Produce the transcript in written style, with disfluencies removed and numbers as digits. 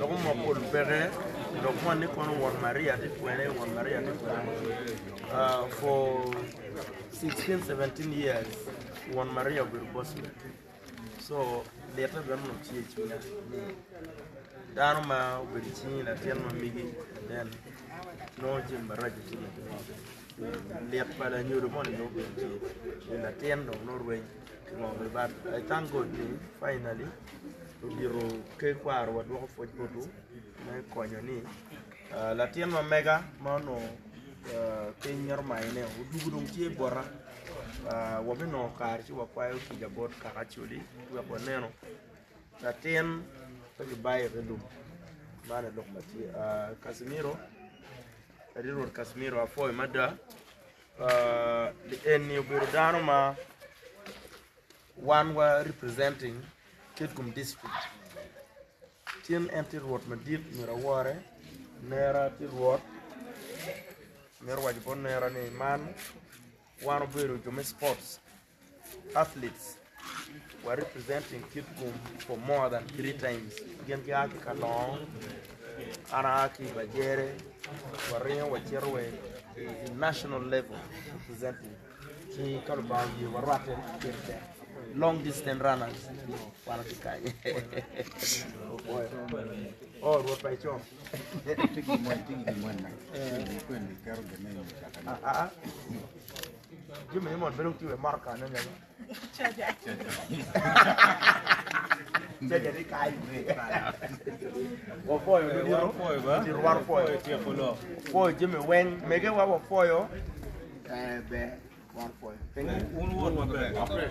Logo mo Paul Pere, logo mo ni kono Won Maria di kwene Won Maria di kwene. For 16, 17 years, Won Maria will boss me. So later we no teach me. Down ma will change la tien ma migi then no jim baraji chini. Let para new money no be la tien no Norway. But I thank God finally biro ke kwar wa do fo bodu na konyo ni la tien ma mega mano ke nyor mai ne udugu dum tie bora wo be no kar ci wa kwayo ki jabot ka actually wa boneno la tien to di baye redum mana dok mati Casemiro riro Casemiro afo mada en yo biro dano ma one were representing Kitgum district. Tin enter what Madrid Miraware, Nera Tirwat, Nerwajbon Nera man, one of the sports athletes were representing Kitgum for more than 3 times. Genkiaki Kalong, Anaki Bajere, Waria Wacherwe, national level representing Ki Kalbangi, Warate, long distance runners. Oh, what by John? You may want to do a mark on it. Jimmy when make it one for you. One for you.